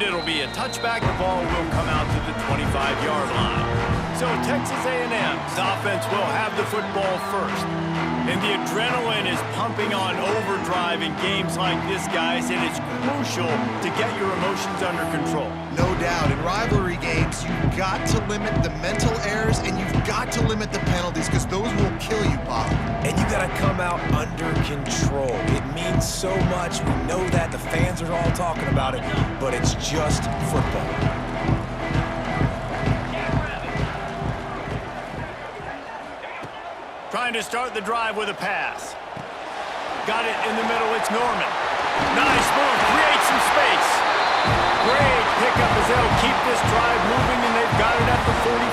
And it'll be a touchback. The ball will come out to the 25-yard line. So Texas A&M's offense will have the football first. And the adrenaline is pumping on overdrive in games like this, guys, and it's crucial to get your emotions under control. No doubt. In rivalry games, you've got to limit the mental errors and you've got to limit the penalties because those will kill you, Bob. And you got to come out under control. It means so much. We know that. The fans are all talking about it, but it's just football. Trying to start the drive with a pass. Got it in the middle. It's Norman. Nice move. Create some space. Great pickup as they'll keep this drive moving, and they've got it at the 45.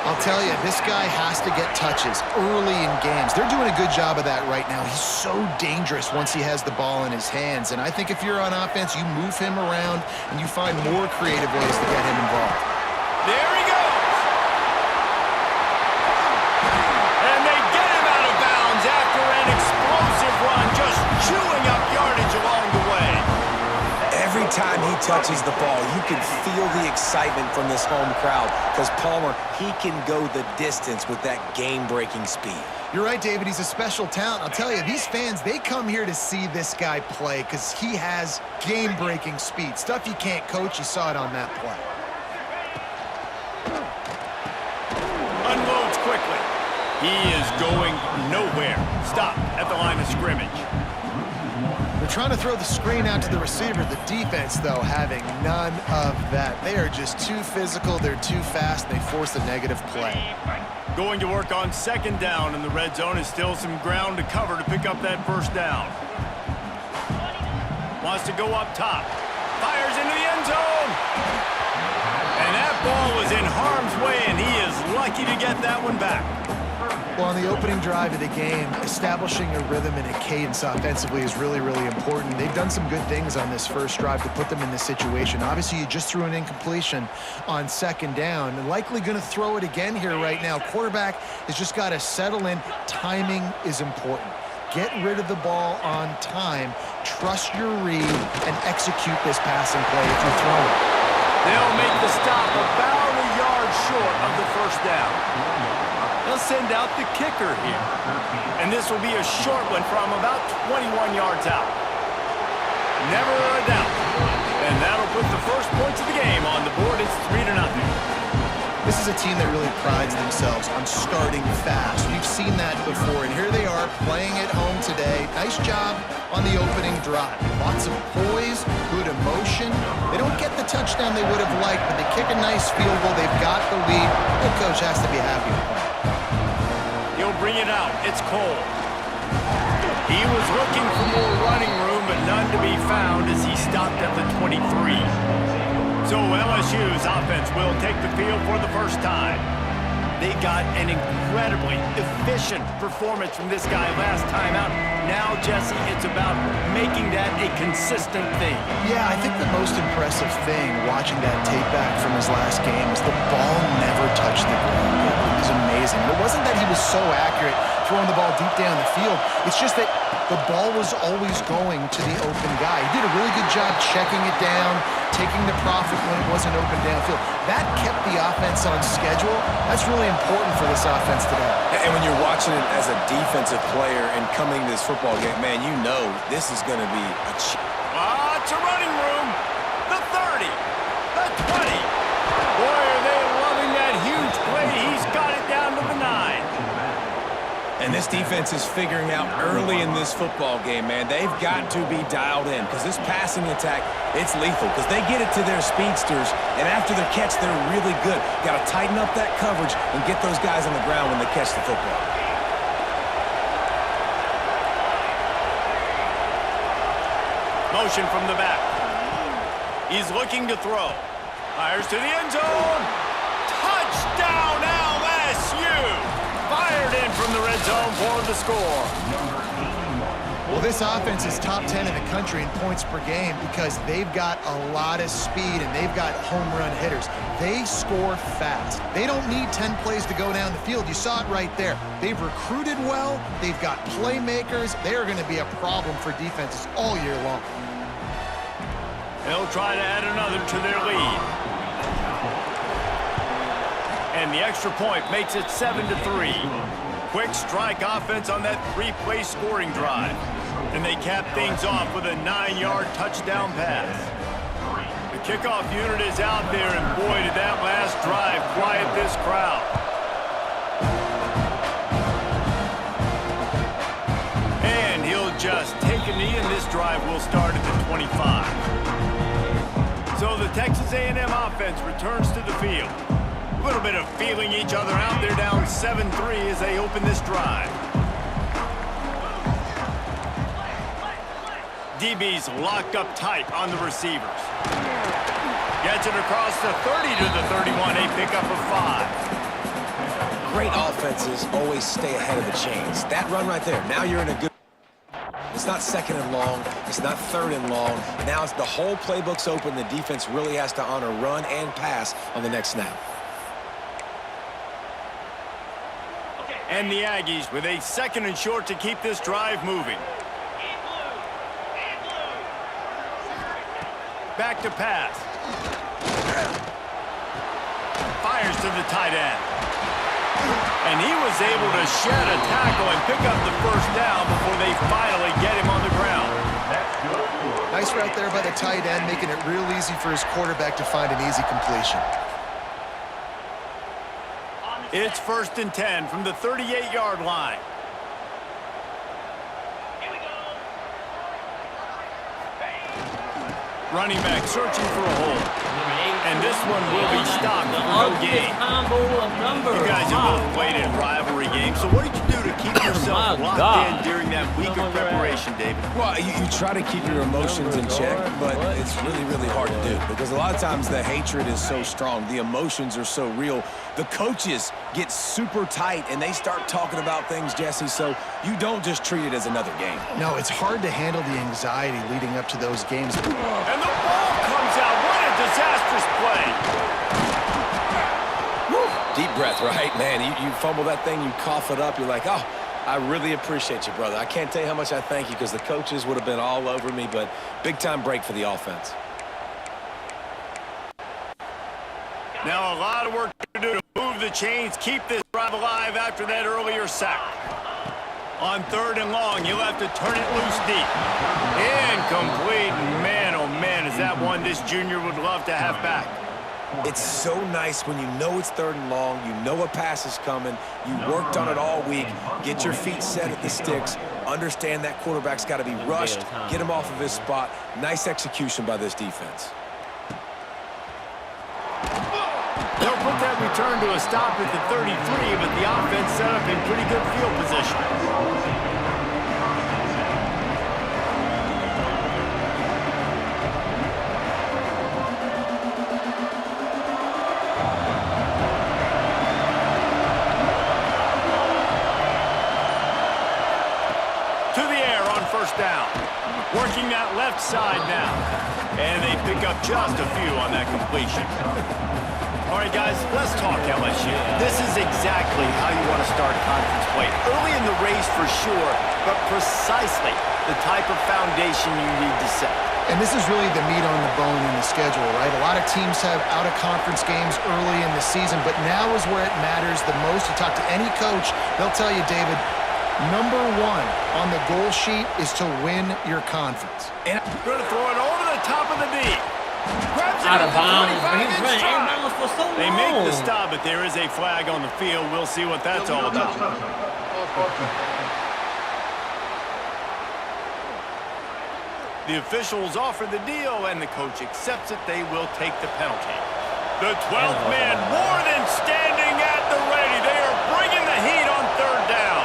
I'll tell you, this guy has to get touches early in games. They're doing a good job of that right now. He's so dangerous once he has the ball in his hands. And I think if you're on offense, you move him around and you find more creative ways to get him involved. There he goes. And they get him out of bounds after an explosive run, just chewing up yardage along the way. Every time he touches the ball, you can feel the excitement from this home crowd because Palmer, he can go the distance with that game-breaking speed. You're right, David. He's a special talent. I'll tell you, these fans, they come here to see this guy play because he has game-breaking speed. Stuff you can't coach. You saw it on that play. Unloads quickly. He is going nowhere. Stop at the line of scrimmage. They're trying to throw the screen out to the receiver. The defense, though, having none of that. They are just too physical. They're too fast. And they force a negative play. Going to work on second down in the red zone. Is still some ground to cover to pick up that first down. Wants to go up top. Fires into the end zone. And that ball was in harm's way, and he is lucky to get that one back. Well, on the opening drive of the game, establishing a rhythm and a cadence offensively is really, really important. They've done some good things on this first drive to put them in this situation. Obviously, you just threw an incompletion on second down and likely going to throw it again here right now. Quarterback has just got to settle in. Timing is important. Get rid of the ball on time. Trust your read and execute this passing play if you're throwing. They'll make the stop about a yard short of the first down. They'll send out the kicker here. And this will be a short one from about 21 yards out. Never a doubt. And that'll put the first points of the game on the board. It's 3-0. This is a team that really prides themselves on starting fast. We've seen that before, and here they are playing at home today. Nice job on the opening drive. Lots of poise, good emotion. They don't get the touchdown they would have liked, but they kick a nice field goal. They've got the lead. The coach has to be happy with that. He'll bring it out. It's Cole. He was looking for more running room, but none to be found as he stopped at the 23. So LSU's offense will take the field for the first time. They got an incredibly efficient performance from this guy last time out. Now, Jesse, it's about making that a consistent thing. Yeah, I think the most impressive thing watching that tape back from his last game is the ball never touched the ground. It was amazing. It wasn't that he was so accurate throwing the ball deep down the field. It's just that the ball was always going to the open guy. He did a really good job checking it down, taking the profit when it wasn't open downfield. That kept the offense on schedule. That's really important for this offense today. And when you're watching it as a defensive player and coming to this football game, man, you know this is going to be a it's a running room. The 30, the 20. Boy, are they loving that huge play. He's got it down to the 9. And this defense is figuring out early in this football game, man. They've got to be dialed in because this passing attack, it's lethal because they get it to their speedsters, and after the catch, they're really good. Got to tighten up that coverage and get those guys on the ground when they catch the football. Motion from the back. He's looking to throw. Fires to the end zone. Touchdown, LSU! Fired in from the red zone for the score. Well, this offense is top 10 in the country in points per game because they've got a lot of speed and they've got home run hitters. They score fast. They don't need 10 plays to go down the field. You saw it right there. They've recruited well. They've got playmakers. They are going to be a problem for defenses all year long. They'll try to add another to their lead. And the extra point makes it 7-3. Quick strike offense on that three-play scoring drive. And they cap things off with a 9-yard touchdown pass. The kickoff unit is out there, and boy, did that last drive quiet this crowd. And he'll just take a knee, and this drive will start at the 25. So the Texas A&M offense returns to the field. A little bit of feeling each other out. They're down 7-3 as they open this drive. DB's locked up tight on the receivers. Gets it across the 30 to the 31, a pickup of 5. Great offenses always stay ahead of the chains. That run right there, now you're in a good... It's not second and long. It's not third and long. Now it's the whole playbook's open. The defense really has to honor run and pass on the next snap. And the Aggies with a 2nd and short to keep this drive moving. Back to pass. Fires to the tight end. And he was able to shed a tackle and pick up the first down before they finally get him on the ground. Nice route there by the tight end, making it real easy for his quarterback to find an easy completion. It's 1st and 10 from the 38-yard line. Running back searching for a hole. And this one will be stopped for no gain. You guys have both played in rivalry games, so what did you do to keep yourself locked in during that week of preparation, David? Well, you try to keep your emotions in check, but it's really, really hard to do because a lot of times the hatred is so strong. The emotions are so real. The coaches get super tight, and they start talking about things, Jesse, so you don't just treat it as another game. No, it's hard to handle the anxiety leading up to those games. And the ball comes out. What a disastrous play. Woo. Deep breath, right? Man, you fumble that thing, you cough it up, you're like, oh, I really appreciate you, brother. I can't tell you how much I thank you because the coaches would have been all over me, but big-time break for the offense. Now a lot of work to do to move the chains, keep this drive alive after that earlier sack. On 3rd and long, you'll have to turn it loose deep. Incomplete. Man, oh man, is that one this junior would love to have back. It's so nice when you know it's 3rd and long, you know a pass is coming, you worked on it all week, get your feet set at the sticks, understand that quarterback's got to be rushed, get him off of his spot. Nice execution by this defense. They'll put that return to a stop at the 33, but the offense set up in pretty good field position. To the air on 1st down. Working that left side now. And they pick up just a few on that completion. All right, guys, let's talk LSU. This is exactly how you want to start conference play. Early in the race for sure, but precisely the type of foundation you need to set. And this is really the meat on the bone in the schedule, right? A lot of teams have out-of-conference games early in the season, but now is where it matters the most. You talk to any coach, they'll tell you, David, number 1 on the goal sheet is to win your conference. And I'm going to throw it over the top of the knee. Grabs it Out at of the bounds. 25 He's been inbounds for so long. They make the stop, but there is a flag on the field. We'll see what that's all about. The officials offer the deal, and the coach accepts it. They will take the penalty. The 12th man more than standing at the ready. They are bringing the heat on 3rd down.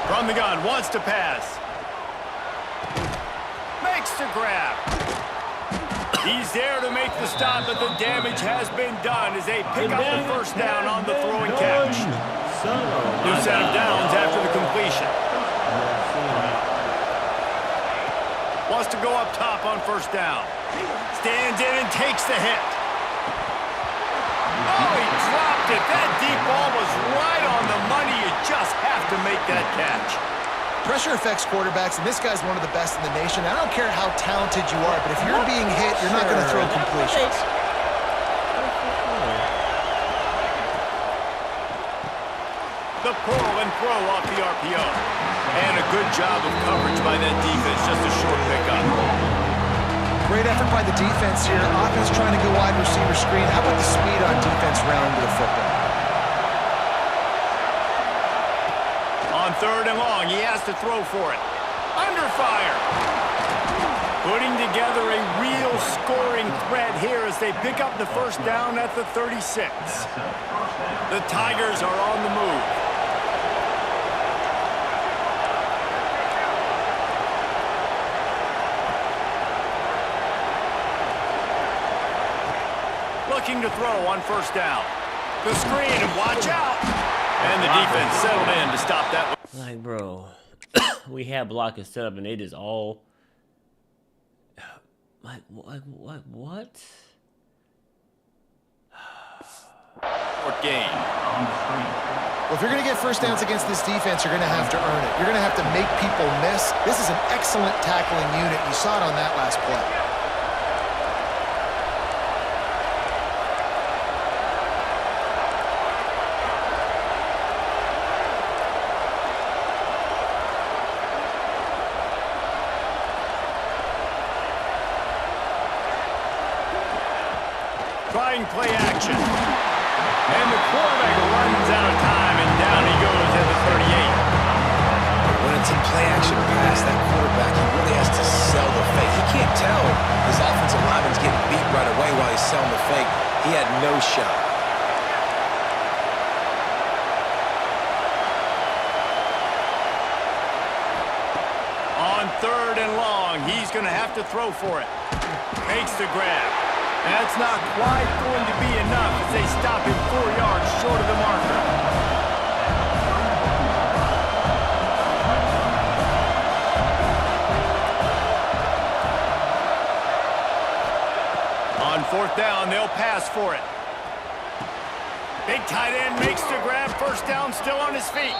From the gun, wants to pass. Makes the grab. He's there to make the stop, but the damage has been done as they pick up the 1st down on the throw and catch. New set of downs after the completion. Wants to go up top on 1st down. Stands in and takes the hit. Oh, he dropped it. That deep ball was right on the money. You just have to make that catch. Pressure affects quarterbacks, and this guy's one of the best in the nation. I don't care how talented you are, but if you're being hit, you're not going to throw completions. The pull and throw off the RPO. And a good job of coverage by that defense, just a short pickup. Great effort by the defense here. Offense trying to go wide receiver screen. How about the speed on defense rounding the football? On 3rd and long, he has to throw for it. Under fire. Putting together a real scoring threat here as they pick up the first down at the 36. The Tigers are on the move. Looking to throw on 1st down. The screen, and watch out. And the defense settled in to stop that. Like, bro, we have blocking set up, and it is all... Like, what? Game. Well, if you're going to get first downs against this defense, you're going to have to earn it. You're going to have to make people miss. This is an excellent tackling unit. You saw it on that last play. Trying play action. And the quarterback runs out of time, and down he goes at the 38. When it's a play action pass, that quarterback, he really has to sell the fake. He can't tell his offensive lineman's getting beat right away while he's selling the fake. He had no shot. On 3rd and long, he's going to have to throw for it. Makes the grab. That's not quite going to be enough as they stop him 4 yards short of the marker. On 4th down, they'll pass for it. Big tight end makes the grab. 1st down, still on his feet.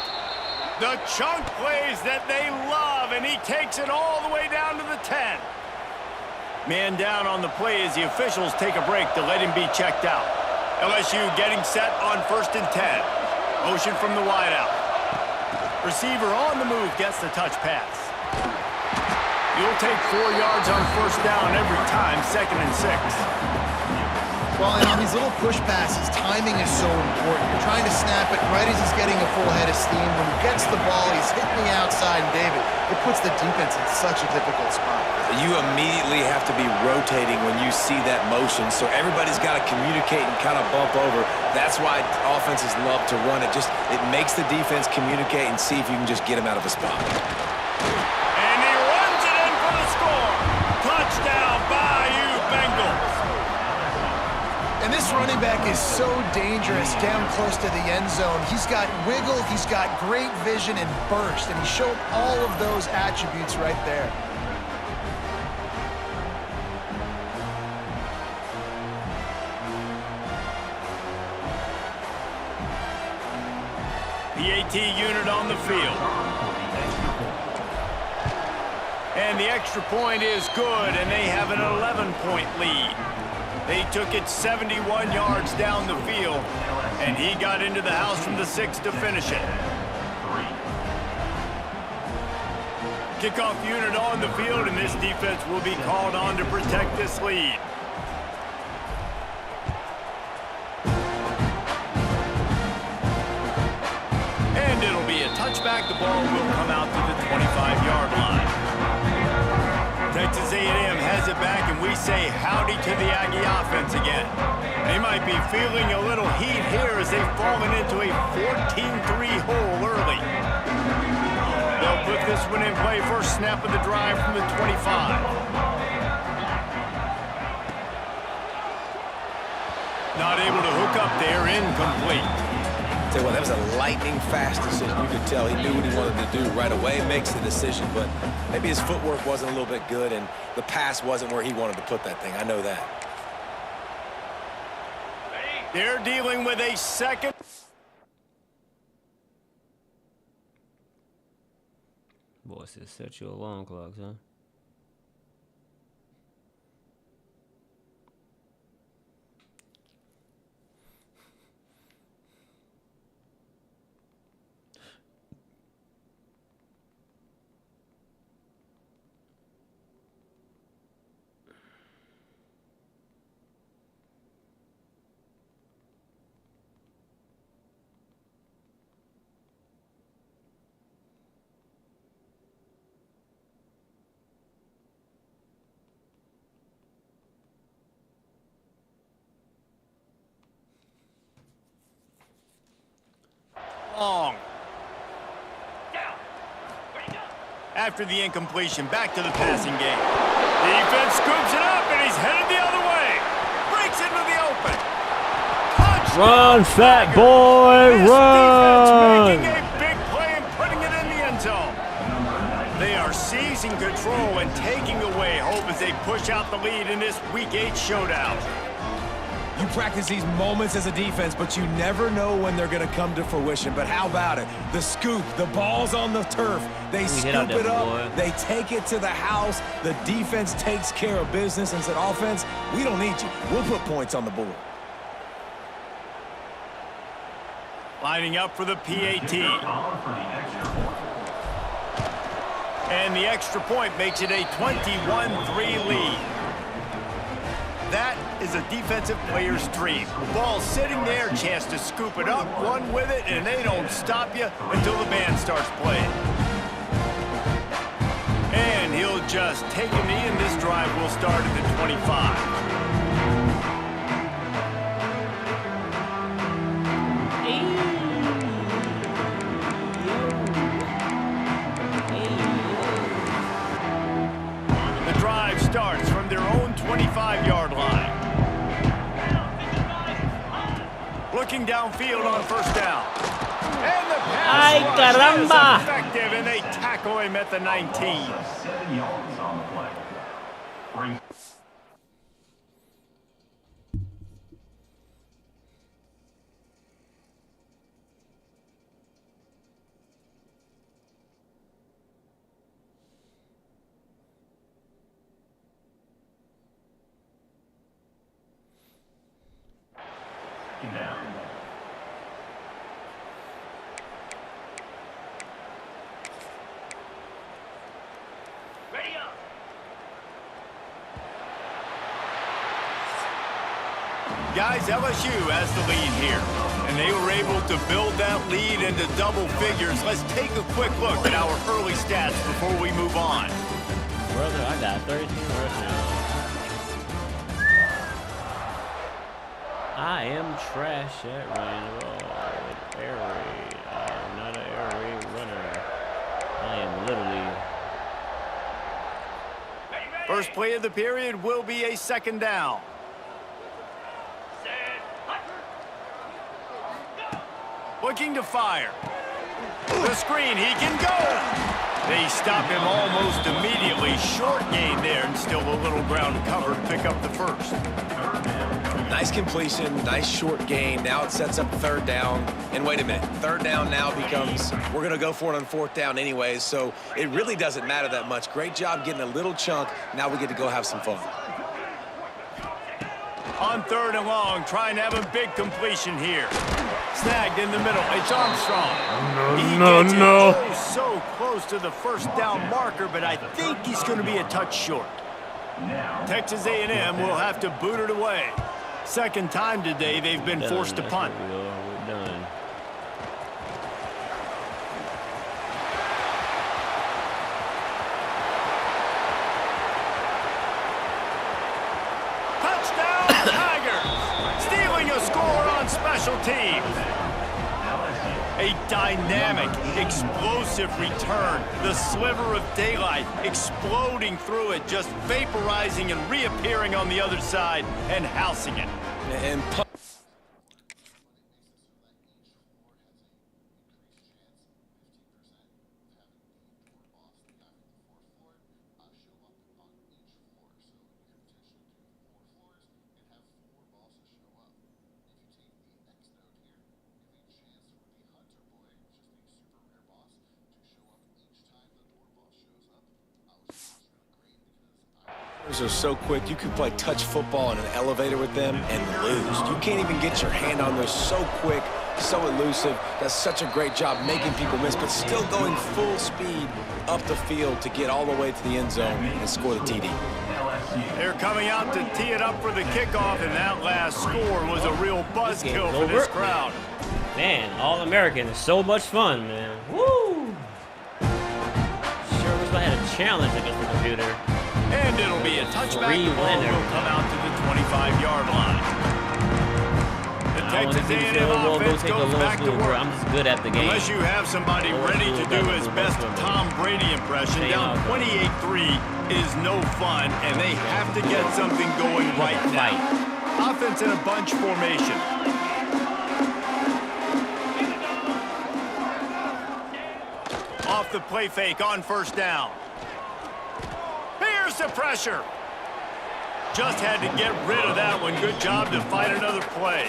The chunk plays that they love, and he takes it all the way down to the 10. Man down on the play as the officials take a break to let him be checked out. LSU getting set on 1st and 10. Motion from the wideout. Receiver on the move gets the touch pass. You'll take 4 yards on 1st down every time, 2nd and 6. Well, and on these little push passes, timing is so important. You're trying to snap it right as he's getting a full head of steam. When he gets the ball, he's hitting the outside, and David, it puts the defense in such a difficult spot. You immediately have to be rotating when you see that motion, so everybody's got to communicate and kind of bump over. That's why offenses love to run it. It makes the defense communicate and see if you can just get him out of a spot. And he runs it in for the score. Touchdown, Bayou Bengals. And this running back is so dangerous down close to the end zone. He's got wiggle, he's got great vision and burst, and he showed all of those attributes right there. The AT unit on the field. And the extra point is good, and they have an 11-point lead. They took it 71 yards down the field, and he got into the house from the 6 to finish it. Kickoff unit on the field, and this defense will be called on to protect this lead. And it'll be a touchback. The ball will come out to the 25-yard line. Texas A&M has it back, and we say howdy to the Aggie offense again. They might be feeling a little heat here as they've fallen into a 14-3 hole early. They'll put this one in play. First snap of the drive from the 25. Not able to hook up there, incomplete. Tell you what, that was a lightning-fast decision. You could tell he knew what he wanted to do right away. Makes the decision, but maybe his footwork wasn't a little bit good, and the pass wasn't where he wanted to put that thing. I know that. They're dealing with a second. it says set your alarm clocks, huh? Long. After the incompletion, back to the passing game. Defense scoops it up, and he's headed the other way. Breaks into the open. Touchdown. Run, fat boy, This run! defense making a big play and putting it in the end zone. They are seizing control and taking away hope as they push out the lead in this Week 8 showdown. You practice these moments as a defense, but you never know when they're going to come to fruition. But how about it? The scoop, the ball's on the turf. They scoop it up, they take it to the house. The defense takes care of business and said, offense, we don't need you. We'll put points on the board. Lining up for the PAT. And the extra point makes it a 21-3 lead. That is a defensive player's dream. Ball sitting there, chance to scoop it up, run with it, and they don't stop you until the band starts playing. And he'll just take a knee, and this drive will start at the 25. The drive starts from their own 25-yard line. Looking downfield on first down. And the pass rush is effective, and they tackle him at the 19. Guys, LSU has the lead here, and they were able to build that lead into double figures. Let's take a quick look at our early stats before we move on. Brother, I got 13 rushing. I am trash at running the ball with air raid. I am not an air raid runner. I am literally... First play of the period will be a second down. Looking to fire. The screen, he can go. They stop him almost immediately. Short gain there, and still a little ground cover to pick up the first. Nice completion, nice short gain. Now it sets up third down. And wait a minute, third down now becomes, we're going to go for it on fourth down anyways, so it really doesn't matter that much. Great job getting a little chunk. Now we get to go have some fun. On third and long, trying to have a big completion here. Snagged in the middle. It's Armstrong. He gets it so close to the first down marker, but I think he's going to be a touch short. Texas A&M will have to boot it away. Second time today they've been forced to punt. We're done. Touchdown, Tigers! Stealing a score on special teams. A dynamic, explosive return. The sliver of daylight exploding through it, just vaporizing and reappearing on the other side and housing it. And Are so quick. You can play touch football in an elevator with them and lose. You can't even get your hand on those. So quick, so elusive. Does such a great job making people miss, but still going full speed up the field to get all the way to the end zone and score the TD. They're coming out to tee it up for the kickoff, and that last score was a real buzzkill for this crowd. Man, All-American is so much fun, man. Woo! Sure wish I had a challenge against the computer. And it'll be a touchback. The ball will come out to the 25-yard line. The Texas A&M offense goes back to work. I'm just good at the game. Unless you have somebody ready to do his best Tom Brady impression, down 28-3 is no fun, and they have to get something going right now. Offense in a bunch formation. Off the play fake on first down. Here's the pressure. Just had to get rid of that one. Good job to fight another play.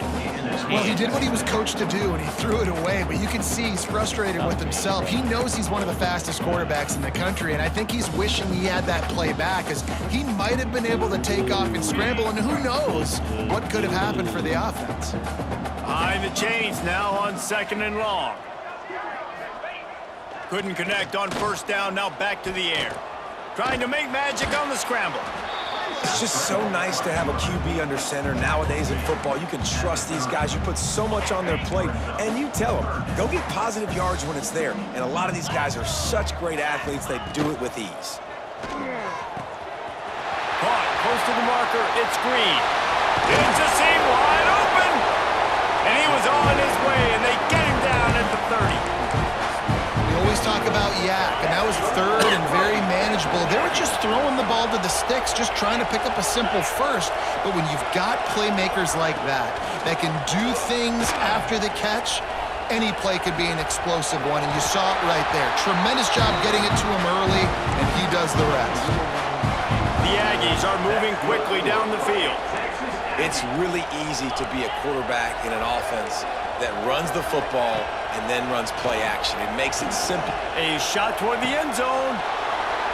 Well, he did what he was coached to do, and he threw it away. But you can see he's frustrated with himself. He knows he's one of the fastest quarterbacks in the country, and I think he's wishing he had that play back, as he might have been able to take off and scramble, and who knows what could have happened for the offense. Behind the chains now on 2nd and long. Couldn't connect on first down, now back to the air. Trying to make magic on the scramble. It's just so nice to have a QB under center. Nowadays in football, you can trust these guys. You put so much on their plate, and you tell them, go get positive yards when it's there. And a lot of these guys are such great athletes, they do it with ease. Caught close to the marker, it's Green. Into seam, wide open. And he was on his way, and they get him down at the 30. Always talk about yak, and that was third and very manageable. They were just throwing the ball to the sticks, just trying to pick up a simple first. But when you've got playmakers like that can do things after the catch, any play could be an explosive one, and you saw it right there. Tremendous job getting it to him early, and he does the rest. The Aggies are moving quickly down the field. It's really easy to be a quarterback in an offense that runs the football and then runs play action. It makes it simple. A shot toward the end zone.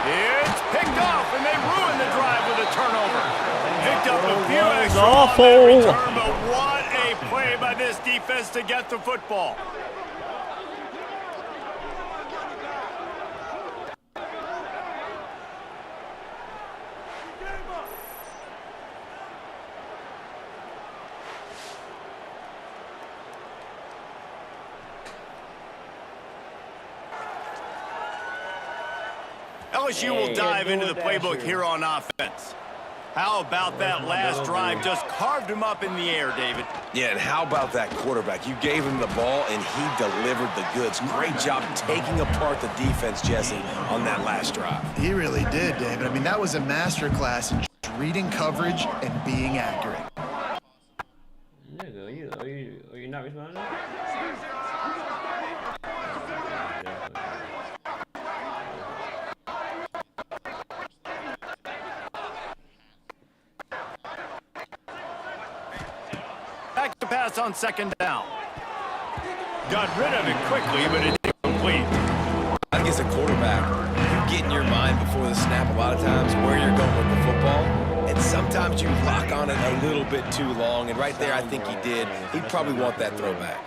It's picked off, and they ruin the drive with a turnover. Picked up a few extra on that return, but what a play by this defense to get the football. LSU will dive into the playbook here on offense. How about that last drive? Just carved him up in the air, David. Yeah, and how about that quarterback? You gave him the ball, and he delivered the goods. Great job taking apart the defense, Jesse, on that last drive. He really did, David. I mean, that was a masterclass in just reading coverage and being accurate. Are you not responding? Back to pass on 2nd down. Got rid of it quickly, but it didn't complete. I think as a quarterback, you get in your mind before the snap a lot of times where you're going with the football, and sometimes you lock on it a little bit too long, and right there I think he did. He'd probably want that throwback.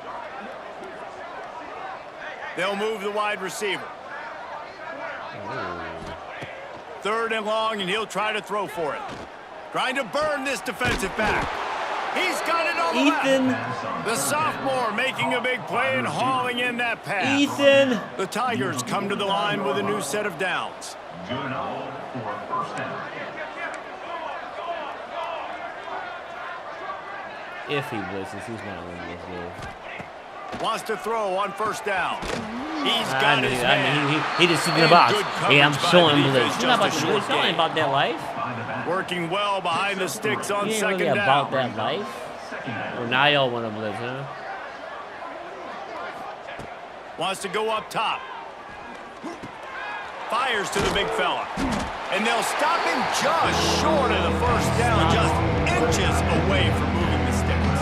They'll move the wide receiver. 3rd and long, and he'll try to throw for it. Trying to burn this defensive back. He's got it on the left. The sophomore making a big play and hauling in that pass. The Tigers come to the line with a new set of downs. If he blitzes, he's not winning this game. Wants to throw on 1st down. He's got his man. He just sits in the box. Hey, I'm showing him blitz. It's not about the blitz. It's not about that life. Working well behind the sticks on 2nd really down. About that life. Or now y'all want to blitz, huh? Wants to go up top. Fires to the big fella. And they'll stop him just short of the 1st down, just inches away from moving the sticks.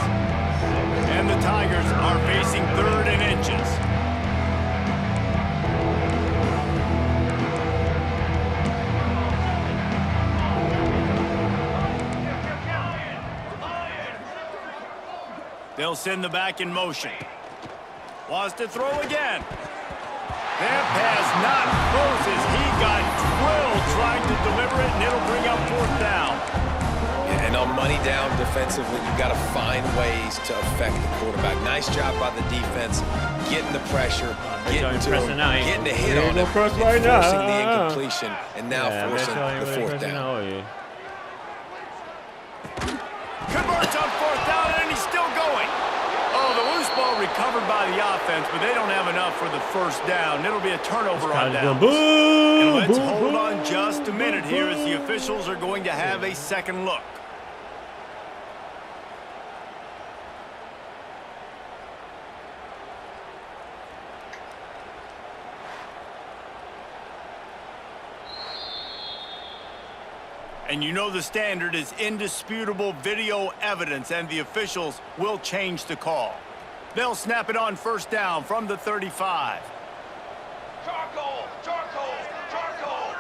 And the Tigers are facing 3rd and inches. They'll send the back in motion. Wants to throw again. That pass not closes. He got drilled trying to deliver it, and it'll bring up 4th down. Yeah, and on money down defensively, you've got to find ways to affect the quarterback. Nice job by the defense, getting the pressure, getting to him, getting the hit on him, and forcing the incompletion, and now forcing the 4th down. Converts on 4th down, and he's still going. Oh, the loose ball recovered by the offense, but they don't have enough for the 1st down. It'll be a turnover on downs. And let's hold on just a minute here as the officials are going to have a second look. And you know the standard is indisputable video evidence, and the officials will change the call. They'll snap it on 1st down from the 35. Charcoal! Charcoal! Charcoal!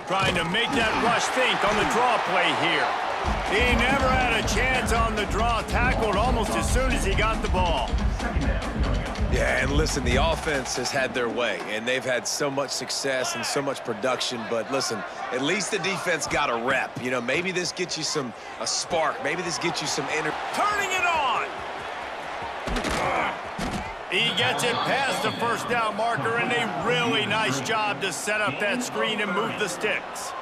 Trying to make that rush think on the draw play here. He never had a chance on the draw, tackled almost as soon as he got the ball. Yeah, and listen, the offense has had their way, and they've had so much success and so much production. But listen, at least the defense got a rep. You know, maybe this gets you a spark. Maybe this gets you some energy. Turning it on. He gets it past the 1st down marker, and a really nice job to set up that screen and move the sticks.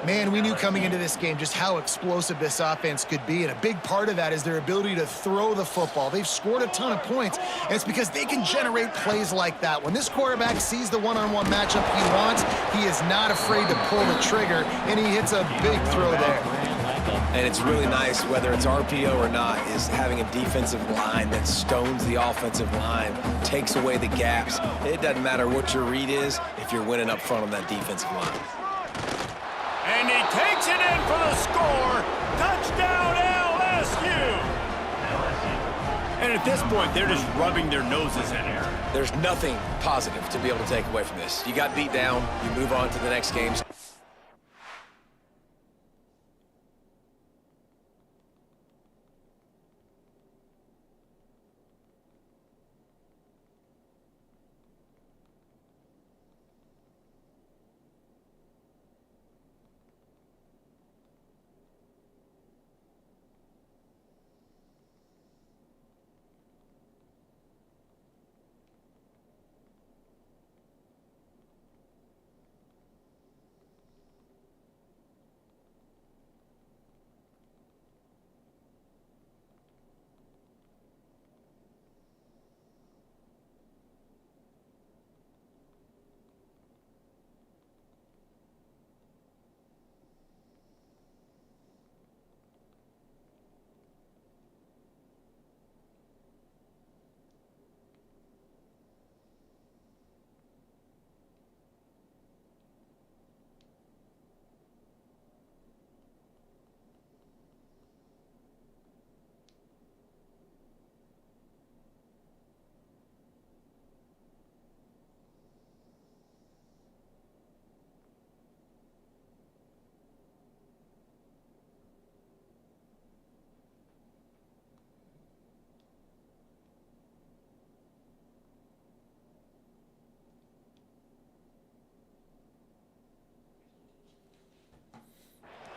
Man, we knew coming into this game just how explosive this offense could be, and a big part of that is their ability to throw the football. They've scored a ton of points, and it's because they can generate plays like that. When this quarterback sees the one-on-one matchup he wants, he is not afraid to pull the trigger, and he hits a big throw there. And it's really nice, whether it's RPO or not, is having a defensive line that stones the offensive line, takes away the gaps. It doesn't matter what your read is if you're winning up front on that defensive line. And he takes it in for the score. Touchdown, LSU. And at this point, they're just rubbing their noses in it. There's nothing positive to be able to take away from this. You got beat down, you move on to the next game.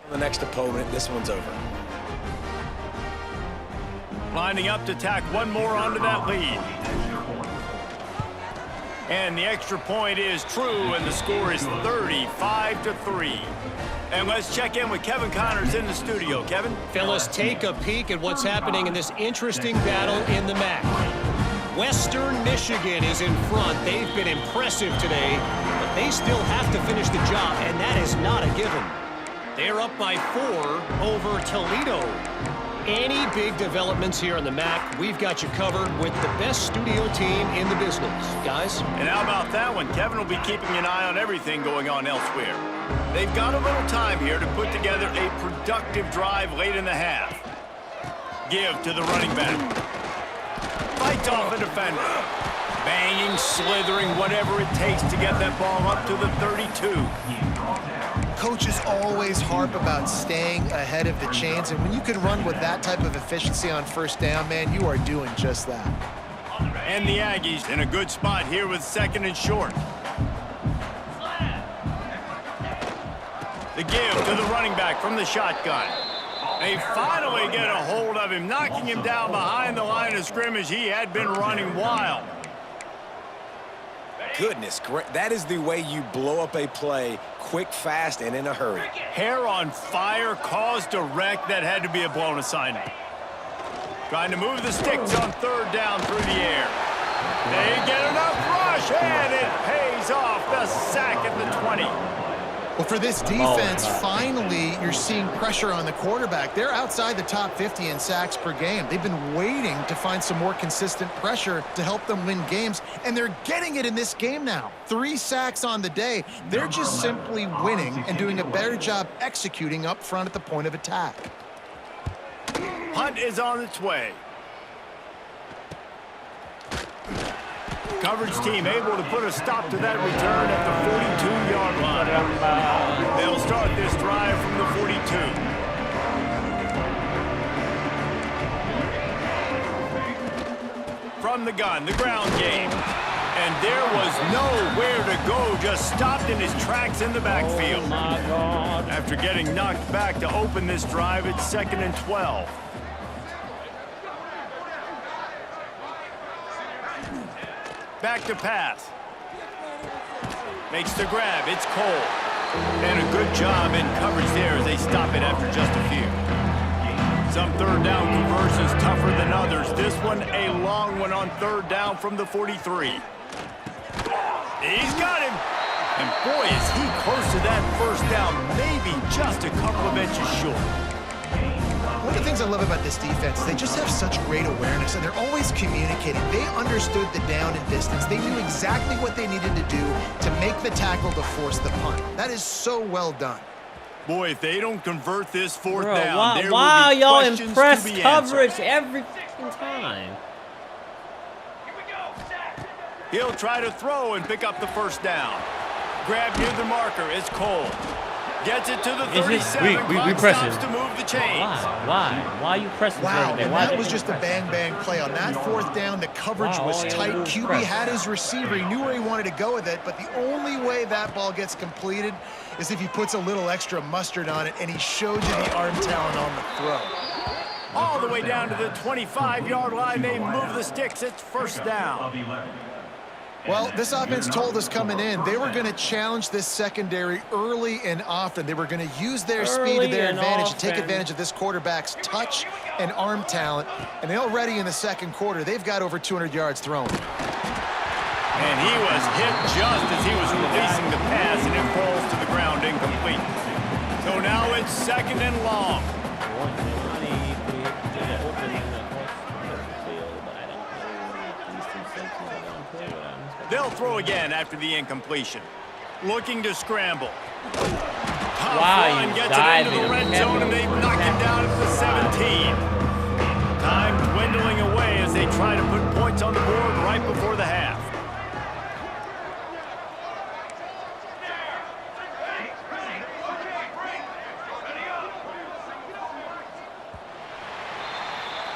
The next opponent, this one's over. Lining up to tack one more onto that lead. And the extra point is true, and the score is 35-3. And let's check in with Kevin Connors in the studio. Kevin? Fellas, take a peek at what's happening in this interesting battle in the MAC. Western Michigan is in front. They've been impressive today, but they still have to finish the job, and that is not a given. They're up by 4 over Toledo. Any big developments here on the MAC, we've got you covered with the best studio team in the business. Guys? And how about that one? Kevin will be keeping an eye on everything going on elsewhere. They've got a little time here to put together a productive drive late in the half. Give to the running back. Fights off a defender. Banging, slithering, whatever it takes to get that ball up to the 32. Coaches always harp about staying ahead of the chains, and when you can run with that type of efficiency on first down, man, you are doing just that. And the Aggies in a good spot here with 2nd and short. The give to the running back from the shotgun. They finally get a hold of him, knocking him down behind the line of scrimmage. He had been running wild. Goodness, that is the way you blow up a play quick, fast, and in a hurry. Hair on fire, caused a wreck. That had to be a blown assignment. Trying to move the sticks on 3rd down through the air. They get enough rush, and it pays off. The sack at the 20. Well, for this defense, finally, you're seeing pressure on the quarterback. They're outside the top 50 in sacks per game. They've been waiting to find some more consistent pressure to help them win games, and they're getting it in this game now. 3 sacks on the day. They're just simply winning and doing a better job executing up front at the point of attack. Hunt is on its way. Coverage team able to put a stop to that return at the 42-yard line. They'll start this drive from the 42. From the gun, the ground game. And there was nowhere to go, just stopped in his tracks in the backfield. Oh my God. After getting knocked back to open this drive, it's 2nd and 12. Back to pass. Makes the grab. It's Cole. And a good job in coverage there as they stop it after just a few. Some 3rd down conversions tougher than others. This one a long one on 3rd down from the 43. He's got him. And boy, is he close to that 1st down. Maybe just a couple of inches short. One of the things I love about this defense is they just have such great awareness, and they're always communicating. They understood the down and distance. They knew exactly what they needed to do to make the tackle to force the punt. That is so well done. Boy, if they don't convert this 4th down, there why will be y'all questions impress to be coverage answered. every freaking time? He'll try to throw and pick up the 1st down. Grab near the marker is Cole. Gets it to the 37. We Clock pressing. stops to move the chains. Why are you pressing? Wow, there? and Why that they was just a pressing? bang-bang play. On that 4th down, the coverage Wow, was all you tight. gotta do is QB press. had his receiver. He knew where he wanted to go with it, but the only way that ball gets completed is if he puts a little extra mustard on it, and he showed you the arm talent on the throw. All the way down to the 25-yard line. They move the sticks. It's 1st down. Well, this offense told us coming in they were going to challenge this secondary early and often. They were going to use their speed to their advantage and take advantage of this quarterback's touch and arm talent. And already in the 2nd quarter, they've got over 200 yards thrown. And he was hit just as he was releasing the pass, and it falls to the ground incomplete. So now it's 2nd and long. They'll throw again after the incompletion. Looking to scramble. Tough run gets it into the red zone, and they knock him down at the 17. Time dwindling away as they try to put points on the board right before the half.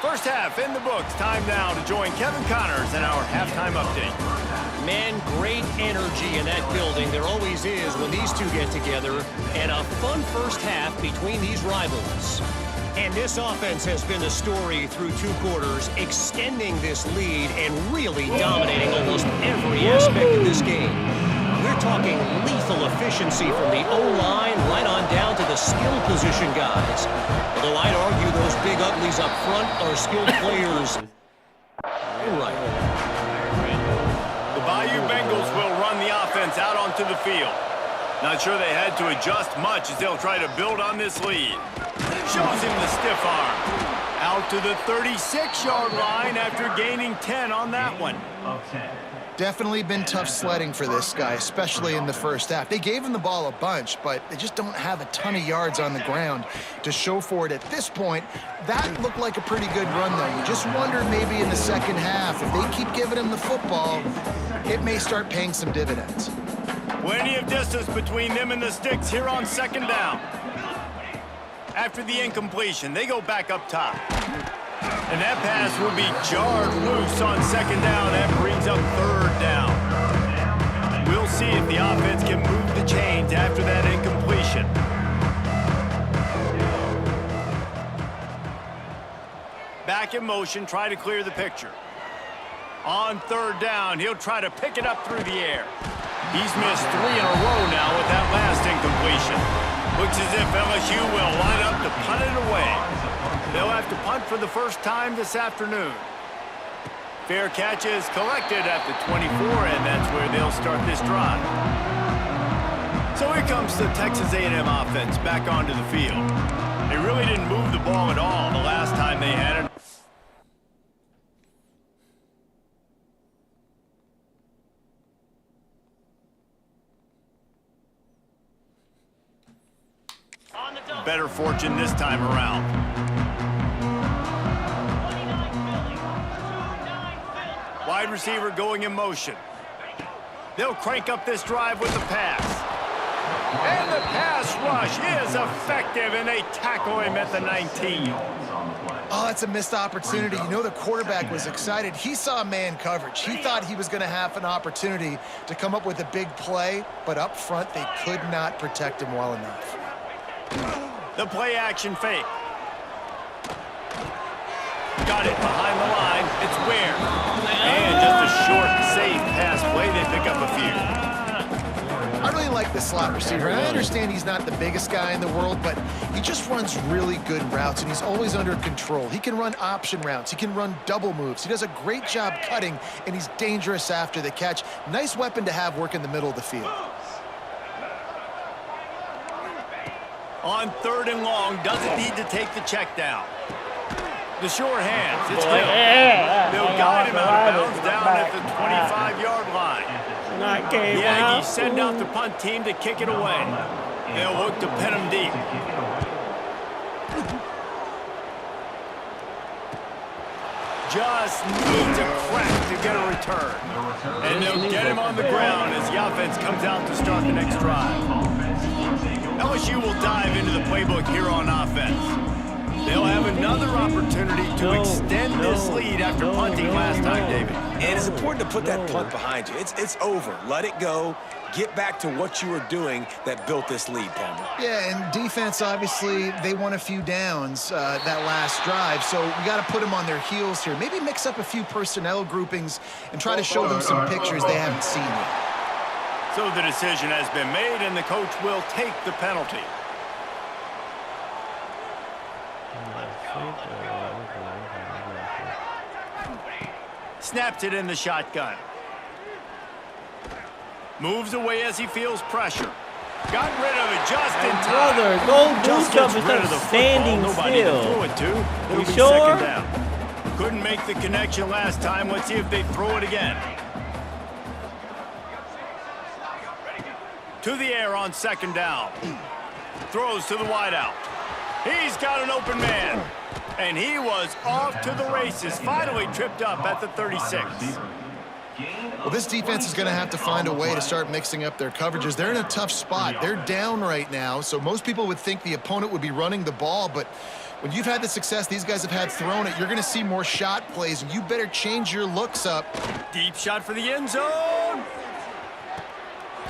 First half in the books. Time now to join Kevin Connors in our halftime update. Man, great energy in that building. There always is when these two get together. And a fun first half between these rivals. And this offense has been the story through 2 quarters, extending this lead and really dominating almost every aspect of this game. We're talking lethal efficiency from the O-line right on down to the skill position guys. Although I'd argue those big uglies up front are skilled players. Right. The Bayou Bengals will run the offense out onto the field. Not sure they had to adjust much as they'll try to build on this lead. Shows him the stiff arm. Out to the 36-yard line after gaining 10 on that one. Definitely been tough sledding for this guy, especially in the first half. They gave him the ball a bunch, but they just don't have a ton of yards on the ground to show for it at this point. That looked like a pretty good run, though. You just wondered maybe in the second half, if they keep giving him the football, it may start paying some dividends. Plenty of distance between them and the sticks here on second down. After the incompletion, they go back up top. And that pass will be jarred loose on second down. That brings up third down. We'll see if the offense can move the chains after that incompletion. Back in motion, try to clear the picture. On third down, he'll try to pick it up through the air. He's missed 3 in a row now with that last incompletion. Looks as if LSU will line up to punt it away. They'll have to punt for the first time this afternoon. Fair catch is collected at the 24, and that's where they'll start this drive. So here comes the Texas A&M offense back onto the field. They really didn't move the ball at all the last time they had it. Better fortune this time around. Wide receiver going in motion. They'll crank up this drive with the pass. And the pass rush is effective, and they tackle him at the 19. Oh, that's a missed opportunity. You know, the quarterback was excited. He saw man coverage. He thought he was going to have an opportunity to come up with a big play, but up front, they could not protect him well enough. The play action fake. Got it behind the line. It's Ware. And just a short, safe pass play. They pick up a few. I really like the slot receiver. And I understand he's not the biggest guy in the world, but he just runs really good routes, and he's always under control. He can run option routes. He can run double moves. He does a great job cutting, and he's dangerous after the catch. Nice weapon to have work in the middle of the field. On third and long, doesn't need to take the check down. The sure hands, it's Hill. They'll guide him out of bounds down at the 25-yard line. The Aggies send out the punt team to kick it away. They'll look to pin him deep. Just needs a crack to get a return. And they'll get him on the ground as the offense comes out to start the next drive. LSU will dive into the playbook here on offense. They'll have another opportunity to extend this lead after punting last time, David. And it's important to put that punt behind you. It's over. Let it go. Get back to what you were doing that built this lead, Palmer. Yeah, and defense, obviously, they won a few downs that last drive, so we got to put them on their heels here. Maybe mix up a few personnel groupings and try to show them some pictures they haven't seen yet. So the decision has been made, and the coach will take the penalty. Snaps it in the shotgun. Moves away as he feels pressure. Got rid of it just in time. Brother, go do Just something gets rid of instead the of standing football. Nobody to still. throw it to. It'll You be sure? second down. Couldn't make the connection last time. Let's see if they throw it again. To the air on second down. Throws to the wideout. He's got an open man. And he was off to the races. Finally tripped up at the 36. Well, this defense is going to have to find a way to start mixing up their coverages. They're in a tough spot. They're down right now, so most people would think the opponent would be running the ball, but when you've had the success these guys have had throwing it, you're going to see more shot plays, and you better change your looks up. Deep shot for the end zone.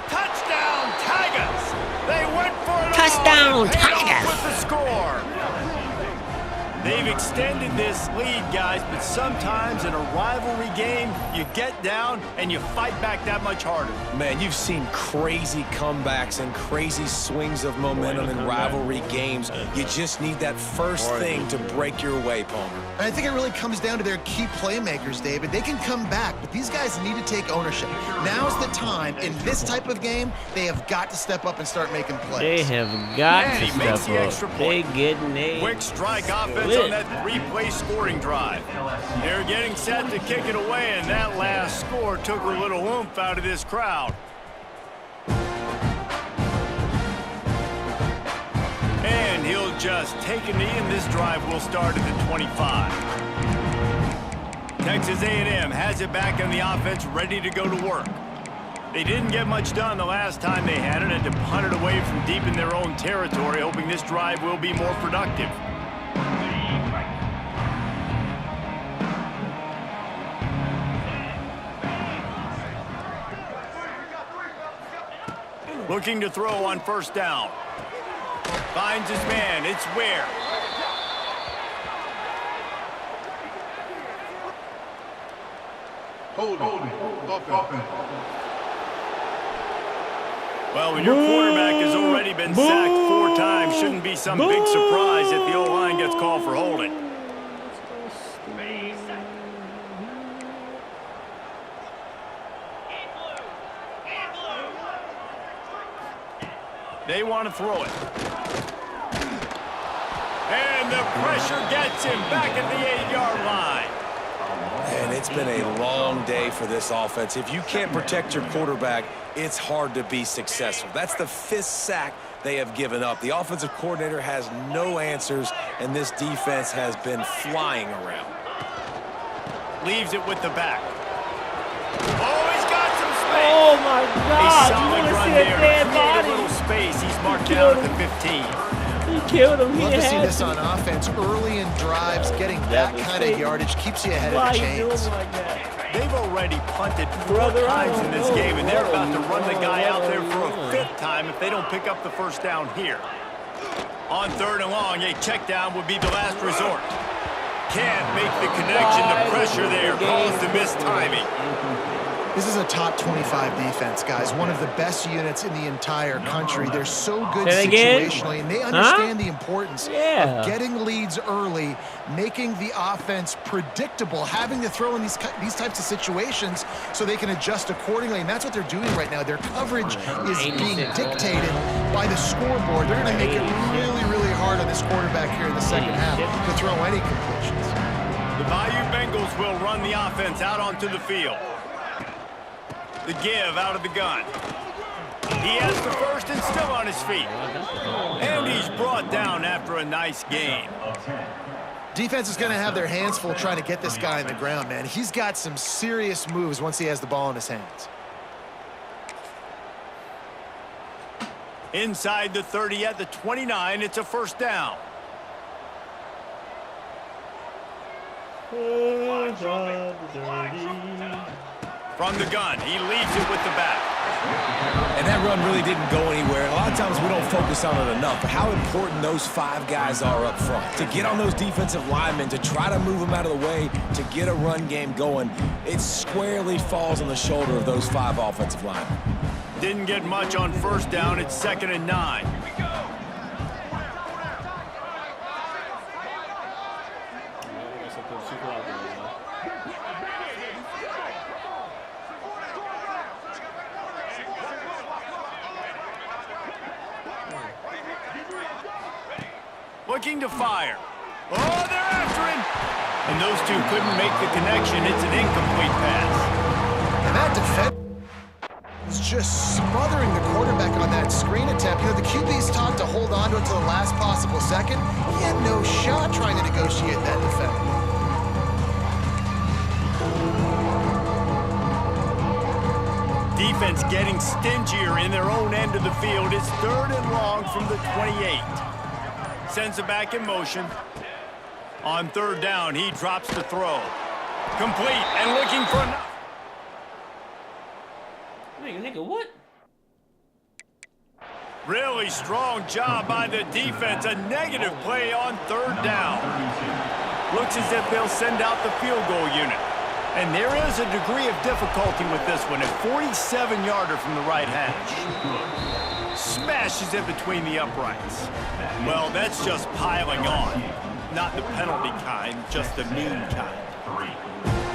Touchdown, Tigers! They went for it. Touchdown, Tigers! With the score. They've extended this lead, guys, but sometimes in a rivalry game, you get down and you fight back that much harder. Man, you've seen crazy comebacks and crazy swings of momentum in rivalry games. You just need that first thing to break your way, Palmer. And I think it really comes down to their key playmakers, David. They can come back, but these guys need to take ownership. Now's the time. In this type of game, they have got to step up and start making plays. They have got And to he makes the step extra up. They point. getting a Quick strike offense points on that 3-play scoring drive. They're getting set to kick it away, and that last score took a little oomph out of this crowd. And he'll just take a knee, and this drive will start at the 25. Texas A&M has it back on the offense, ready to go to work. They didn't get much done the last time they had it, and to punt it away from deep in their own territory, hoping this drive will be more productive. Looking to throw on first down. Finds his man. It's Ware. Open. Well, when your quarterback has already been sacked 4 times, shouldn't be some big surprise if the O-line gets called for holding. They want to throw it. And the pressure gets him back at the 8-yard line. And it's been a long day for this offense. If you can't protect your quarterback, it's hard to be successful. That's the 5th sack they have given up. The offensive coordinator has no answers, and this defense has been flying around. Leaves it with the back. Oh, he's got some space. Oh, my God. A solid You want to run see a there. dead Create a body? little space. He's marked down at the 15. He killed him. Love to see this on offense. Early in drives, getting that kind of yardage keeps you ahead of the chains. Like that? They've already punted 4 times in this game, and they're about to run the guy out there for a 5th time if they don't pick up the first down here. On 3rd and long, a check down would be the last resort. Can't make the connection. The pressure there caused the missed timing. This is a top 25 defense, guys. One of the best units in the entire country. They're so good situationally, and they understand the importance of getting leads early, making the offense predictable, having to throw in these types of situations so they can adjust accordingly, and that's what they're doing right now. Their coverage is being dictated by the scoreboard. They're going to make it really, really hard on this quarterback here in the second half to throw any completions. The Bayou Bengals will run the offense out onto the field. The give out of the gun. He has the first and still on his feet. And he's brought down after a nice gain. Defense is going to have their hands full trying to get this guy on the ground, man. He's got some serious moves once he has the ball in his hands. Inside the 30 at the 29, it's a first down. From the gun, he leaves it with the back. And that run really didn't go anywhere. A lot of times we don't focus on it enough, but how important those 5 guys are up front. To get on those defensive linemen, to try to move them out of the way, to get a run game going, it squarely falls on the shoulder of those 5 offensive linemen. Didn't get much on first down. It's 2nd and 9. Looking to fire. Oh, they're after him. And those two couldn't make the connection. It's an incomplete pass. And that defense is just smothering the quarterback on that screen attempt. You know, the QB's taught to hold on to it to the last possible second. He had no shot trying to negotiate that defender. Defense getting stingier in their own end of the field. It's 3rd and long from the 28. Sends it back in motion. On 3rd down, he drops the throw. Complete and looking for another. Wait, nigga, what? Really strong job by the defense. A negative play on 3rd down. Looks as if they'll send out the field goal unit. And there is a degree of difficulty with this one. A 47-yarder from the right hash. Smashes it between the uprights. Well, that's just piling on. Not the penalty kind, just the mean kind.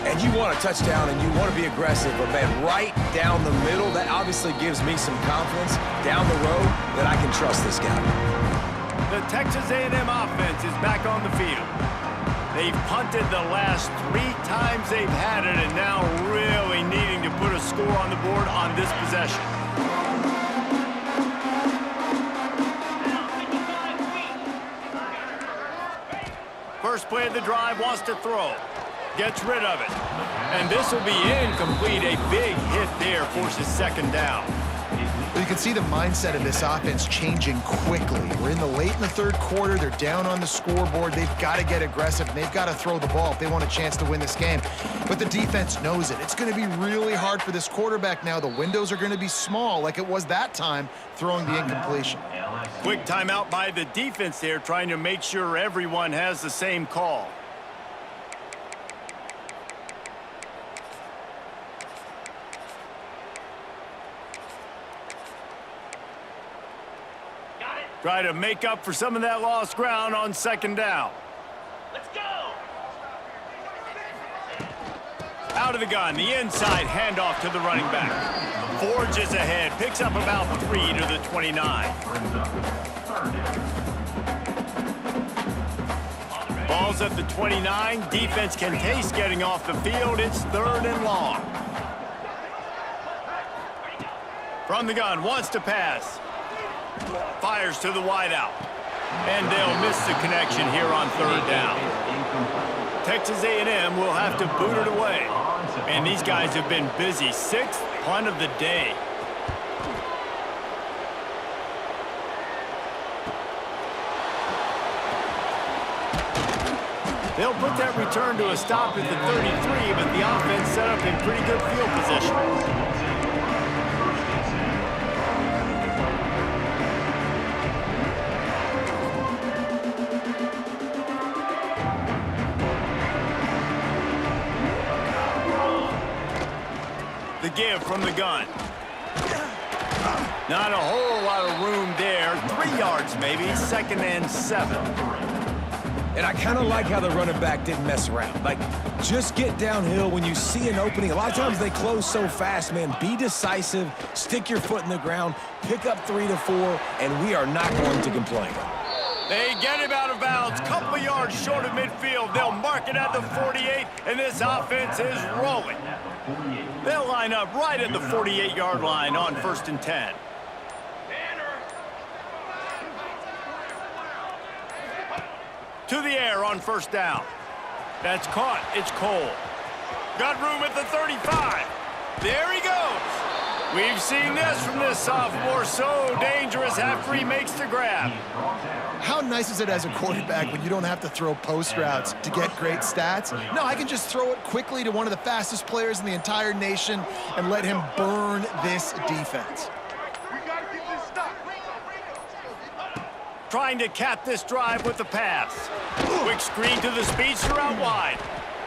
And you want a touchdown and you want to be aggressive, but man, right down the middle, that obviously gives me some confidence down the road that I can trust this guy. The Texas A&M offense is back on the field. They've punted the last 3 times they've had it, and now really needing to put a score on the board on this possession. First play of the drive, wants to throw. Gets rid of it. And this will be incomplete. A big hit there, forces second down. Well, you can see the mindset of this offense changing quickly. We're in the late in the third quarter. They're down on the scoreboard. They've got to get aggressive, and they've got to throw the ball if they want a chance to win this game. But the defense knows it. It's going to be really hard for this quarterback now. The windows are going to be small like it was that time throwing the incompletion. Quick timeout by the defense there, trying to make sure everyone has the same call. Try to make up for some of that lost ground on second down. Let's go! Out of the gun, the inside handoff to the running back. Forges ahead, picks up about 3 to the 29. Ball's at the 29. Defense can taste getting off the field. It's 3rd and long. From the gun, wants to pass. Fires to the wideout. And they'll miss the connection here on 3rd down. Texas A&M will have to boot it away. And these guys have been busy. 6th punt of the day. They'll put that return to a stop at the 33, but the offense set up in pretty good field position. The give from the gun. Not a whole lot of room there. 3 yards maybe, 2nd and 7. And I kind of like how the running back didn't mess around. Like, just get downhill when you see an opening. A lot of times they close so fast, man. Be decisive, stick your foot in the ground, pick up 3 to 4, and we are not going to complain. They get him out of bounds, couple yards short of midfield. They'll mark it at the 48, and this offense is rolling. They'll line up right at the 48-yard line on 1st and 10. To the air on 1st down. That's caught. It's Cole. Got room at the 35. There he goes. We've seen this from this sophomore. So dangerous after he makes the grab. How nice is it as a quarterback when you don't have to throw post routes to get great stats? No, I can just throw it quickly to one of the fastest players in the entire nation and let him burn this defense. Trying to cap this drive with the pass. Quick screen to the speedster out wide.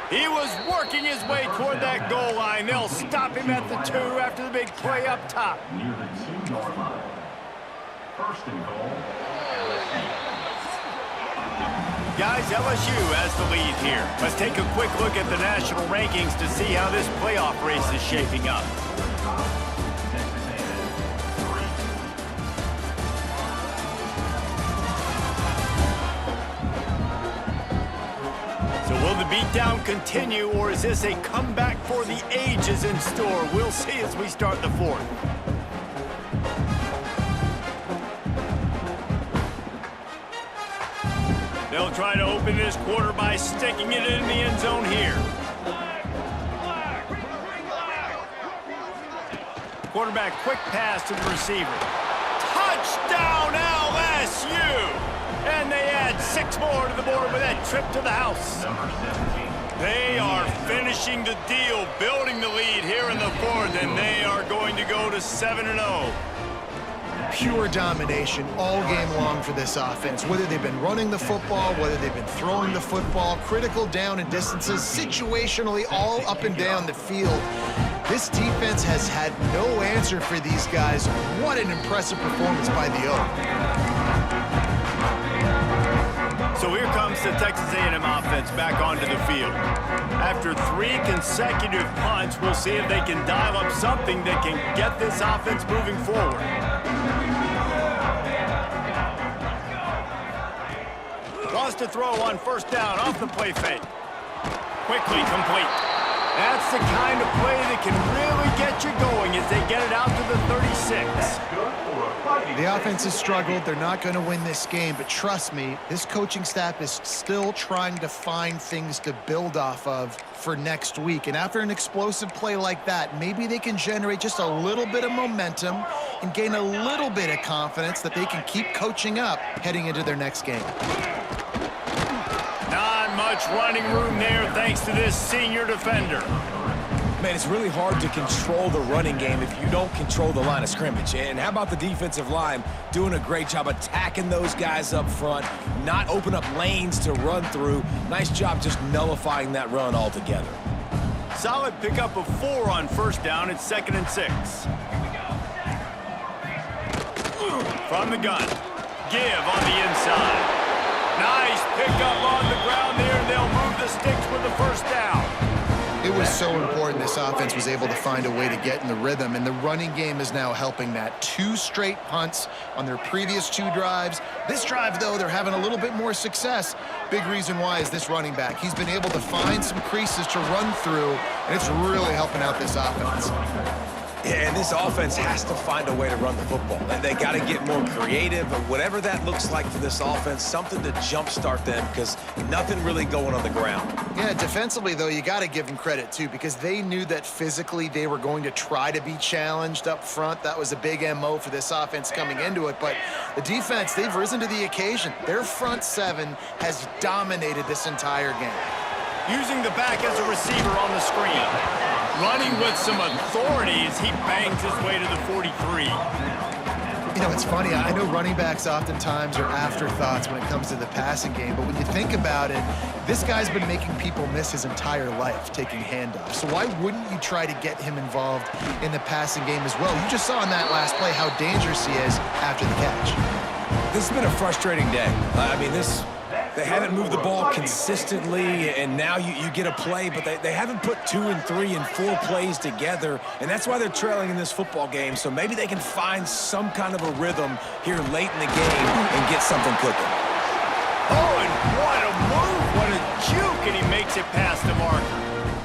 He was working his way toward that goal line. They'll stop him at the 2 after the big play up top. Near the 2-yard line. 1st and goal. Guys, LSU has the lead here. Let's take a quick look at the national rankings to see how this playoff race is shaping up. So will the beatdown continue, or is this a comeback for the ages in store? We'll see as we start the 4th. They'll try to open this quarter by sticking it in the end zone here. Quarterback, quick pass to the receiver. Touchdown LSU! And they add 6 more to the board with that trip to the house. They are finishing the deal, building the lead here in the 4th, and they are going to go to 7-0. Pure domination all game long for this offense. Whether they've been running the football, whether they've been throwing the football, critical down and distances, situationally all up and down the field. This defense has had no answer for these guys. What an impressive performance by the Oak. So here comes the Texas A&M offense back onto the field. After 3 consecutive punts, we'll see if they can dial up something that can get this offense moving forward. Lost a throw on first down off the play fake. Quickly complete. That's the kind of play that can really get you going as they get it out to the 36. The offense has struggled. They're not going to win this game, but trust me, this coaching staff is still trying to find things to build off of for next week. And after an explosive play like that, maybe they can generate just a little bit of momentum and gain a little bit of confidence that they can keep coaching up heading into their next game. Not much running room there thanks to this senior defender. Man, it's really hard to control the running game if you don't control the line of scrimmage. And how about the defensive line doing a great job attacking those guys up front, not open up lanes to run through. Nice job just nullifying that run altogether. Solid pickup of 4 on first down. It's 2nd and 6. From the gun. Give on the inside. Nice pickup on the ground there, and they'll move the sticks with the first down. It was so important this offense was able to find a way to get in the rhythm, and the running game is now helping that. 2 straight punts on their previous 2 drives. This drive, though, they're having a little bit more success. Big reason why is this running back. He's been able to find some creases to run through, and it's really helping out this offense. Yeah, and this offense has to find a way to run the football. They got to get more creative, or whatever that looks like for this offense, something to jumpstart them, because nothing really going on the ground. Yeah, defensively, though, you got to give them credit, too, because they knew that physically they were going to try to be challenged up front. That was a big MO for this offense coming into it. But the defense, they've risen to the occasion. Their front 7 has dominated this entire game. Using the back as a receiver on the screen. Running with some authority as he bangs his way to the 43. You know, it's funny. I know running backs oftentimes are afterthoughts when it comes to the passing game, but when you think about it, this guy's been making people miss his entire life taking handoffs. So why wouldn't you try to get him involved in the passing game as well? You just saw in that last play how dangerous he is after the catch. This has been a frustrating day. I mean, they haven't moved the ball consistently, and now you get a play, but they haven't put 2 and 3 and 4 plays together, and that's why they're trailing in this football game. So maybe they can find some kind of a rhythm here late in the game and get something cooking. Oh, and what a move, what a juke, and he makes it past the marker.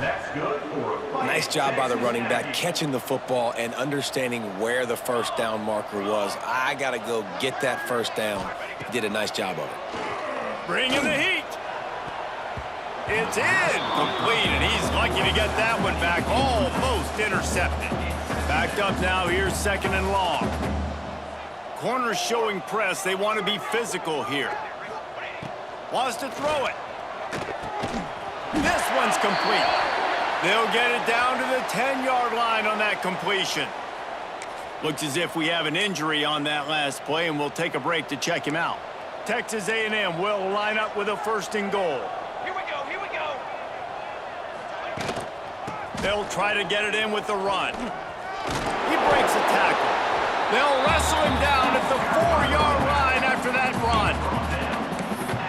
That's good for a Nice job by the running back catching the football and understanding where the first down marker was. I got to go get that first down. He did a nice job of it. Bringing the heat. It's incomplete, and he's lucky to get that one back. Almost intercepted. Backed up now. Here's 2nd and long. Corners showing press. They want to be physical here. Wants to throw it. This one's complete. They'll get it down to the 10-yard line on that completion. Looks as if we have an injury on that last play, and we'll take a break to check him out. Texas A&M will line up with a 1st and goal. Here we go, here we go. They'll try to get it in with the run. He breaks a tackle. They'll wrestle him down at the 4-yard line after that run.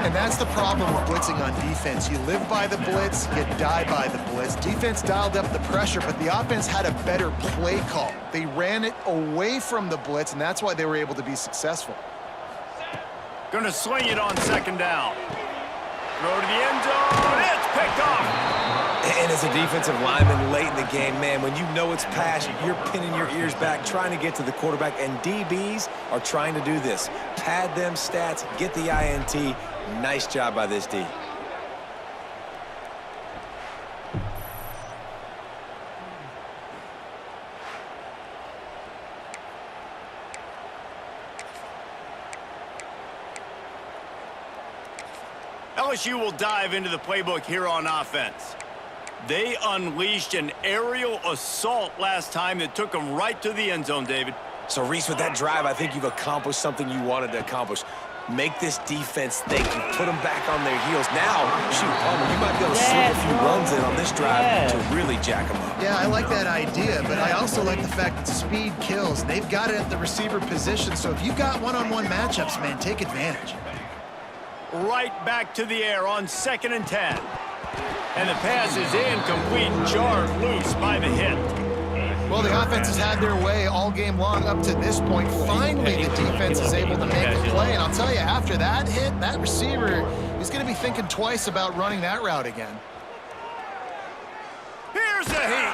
And that's the problem with blitzing on defense. You live by the blitz, you die by the blitz. Defense dialed up the pressure, but the offense had a better play call. They ran it away from the blitz, and that's why they were able to be successful. Gonna swing it on 2nd down. Throw to the end zone. It's picked off. And as a defensive lineman late in the game, man, when you know it's pass, you're pinning your ears back, trying to get to the quarterback, and DBs are trying to do this. Pad them stats, get the INT. Nice job by this D. LSU will dive into the playbook here on offense. They unleashed an aerial assault last time that took them right to the end zone, David. So, Reese, with that drive, I think you've accomplished something you wanted to accomplish. Make this defense think. You put them back on their heels. Now, shoot, Palmer, you might be able to slip a few runs in on this drive to really jack them up. Yeah, I like that idea, but I also like the fact that speed kills. They've got it at the receiver position, so if you've got one-on-one matchups, man, take advantage. Right back to the air on 2nd and 10. And the pass is incomplete, jarred loose by the hit. Well, the offense has had their way all game long up to this point. Finally, the defense is able to make a play. And I'll tell you, after that hit, that receiver is going to be thinking twice about running that route again. Here's a hit.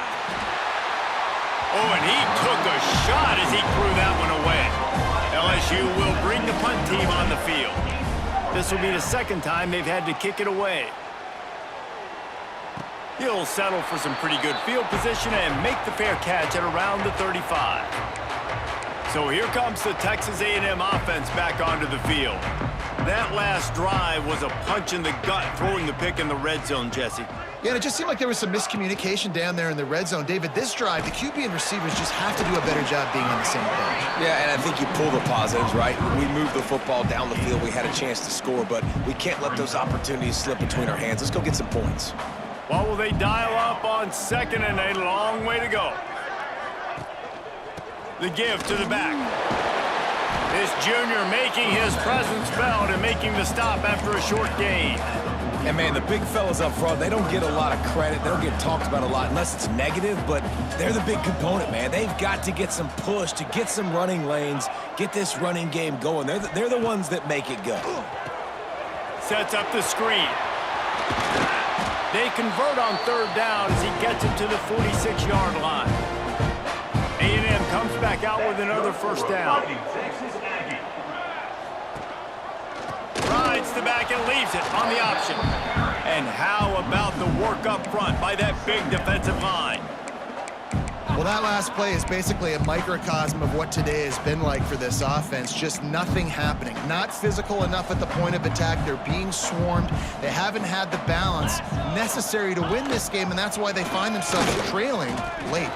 Oh, and he took a shot as he threw that one away. LSU will bring the punt team on the field. This will be the second time they've had to kick it away. He'll settle for some pretty good field position and make the fair catch at around the 35. So here comes the Texas A&M offense back onto the field. That last drive was a punch in the gut, throwing the pick in the red zone, Jesse. Yeah, and it just seemed like there was some miscommunication down there in the red zone. David, this drive, the QB and receivers just have to do a better job being on the same page. Yeah, and I think you pull the positives, right? We moved the football down the field. We had a chance to score, but we can't let those opportunities slip between our hands. Let's go get some points. What will they dial up on 2nd and a long way to go? The give to the back. This junior making his presence felt and making the stop after a short gain. And, man, the big fellas up front, they don't get a lot of credit. They don't get talked about a lot unless it's negative, but they're the big component, man. They've got to get some push, to get some running lanes, get this running game going. They're the ones that make it go. Sets up the screen. They convert on 3rd down as he gets it to the 46-yard line. A&M comes back out with another first down. Rides the back and leaves it on the option. And how about the work up front by that big defensive line? Well, that last play is basically a microcosm of what today has been like for this offense. Just nothing happening. Not physical enough at the point of attack. They're being swarmed. They haven't had the balance necessary to win this game, and that's why they find themselves trailing late.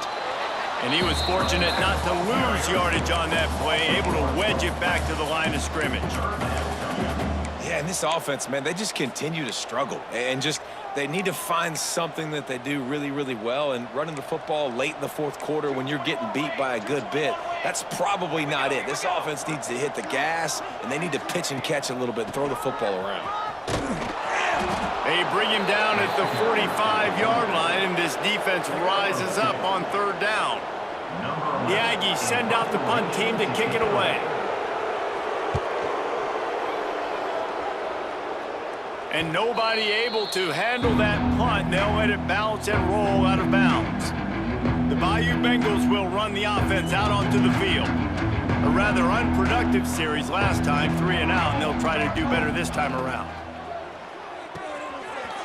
And he was fortunate not to lose yardage on that play, able to wedge it back to the line of scrimmage. Yeah, and this offense, man, they just continue to struggle. And just, they need to find something that they do really, really well. And running the football late in the 4th quarter when you're getting beat by a good bit, that's probably not it. This offense needs to hit the gas, and they need to pitch and catch a little bit and throw the football around. They bring him down at the 45-yard line, and this defense rises up on 3rd down. The Aggies send out the punt team to kick it away. And nobody able to handle that punt. They'll let it bounce and roll out of bounds. The Bayou Bengals will run the offense out onto the field. A rather unproductive series last time, 3 and out, and they'll try to do better this time around.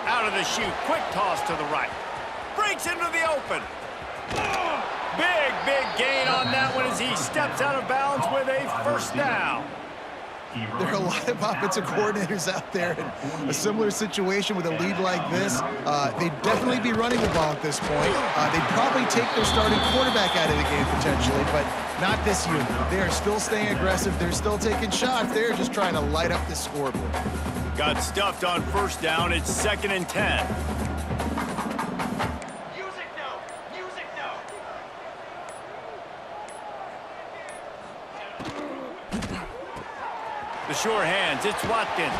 Out of the chute, quick toss to the right. Breaks into the open. Big gain on that one as he steps out of bounds with a first down. There are a lot of offensive coordinators out there in a similar situation with a lead like this. They'd definitely be running the ball at this point. They'd probably take their starting quarterback out of the game potentially, but not this unit. They are still staying aggressive. They're still taking shots. They're just trying to light up the scoreboard. Got stuffed on 1st down. It's 2nd and 10. The sure hands, it's Watkins.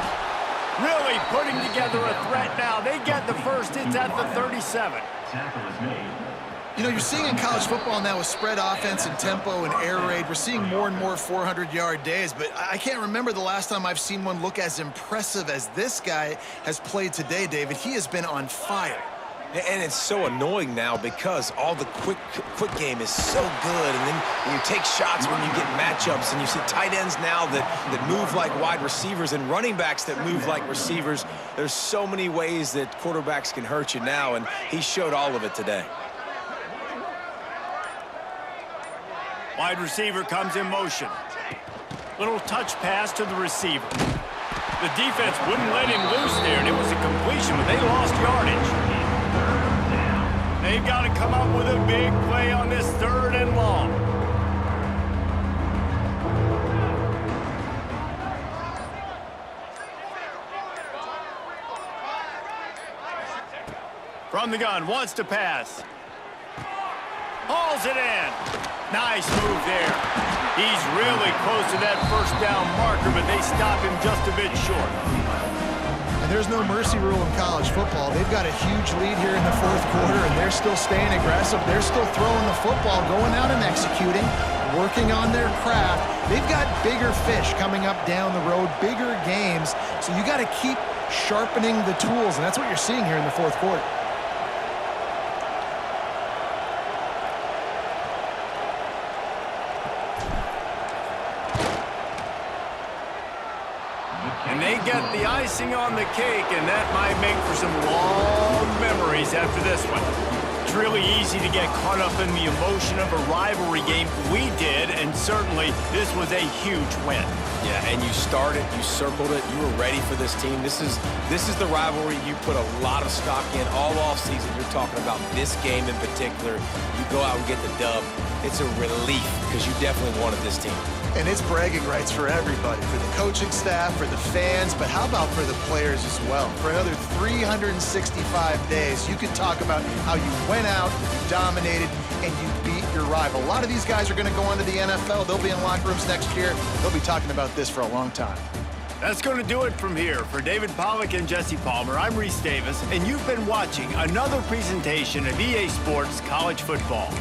Really putting together a threat now. They get the first, it's at the 37. You know, you're seeing in college football now with spread offense and tempo and air raid, we're seeing more and more 400-yard days, but I can't remember the last time I've seen one look as impressive as this guy has played today, David. He has been on fire. And it's so annoying now because all the quick game is so good, and then when you take shots when you get matchups, and you see tight ends now that move like wide receivers and running backs that move like receivers. There's so many ways that quarterbacks can hurt you now, and he showed all of it today. Wide receiver comes in motion. Little touch pass to the receiver. The defense wouldn't let him loose there, and it was a completion, but they lost yardage. They've got to come up with a big play on this 3rd and long. From the gun, wants to pass. Hauls it in. Nice move there. He's really close to that 1st down marker, but they stop him just a bit short. And there's no mercy rule in college football. They've got a huge lead here in the fourth quarter, and they're still staying aggressive. They're still throwing the football, going out and executing, working on their craft. They've got bigger fish coming up down the road, bigger games, so you got to keep sharpening the tools, and that's what you're seeing here in the fourth quarter. And they get the icing on the cake, and that might make for some long memories after this one. It's really easy to get caught up in the emotion of a rivalry game. We did, and certainly this was a huge win. Yeah, and you started, you circled it, you were ready for this team. This is the rivalry you put a lot of stock in all offseason. You're talking about this game in particular. You go out and get the dub. It's a relief because you definitely wanted this team. And it's bragging rights for everybody, for the coaching staff, for the fans, but how about for the players as well? For another 365 days, you can talk about how you went out, you dominated, and you beat your rival. A lot of these guys are going to go on to the NFL. They'll be in locker rooms next year. They'll be talking about this for a long time. That's going to do it from here. For David Pollack and Jesse Palmer, I'm Reese Davis, and you've been watching another presentation of EA Sports College Football.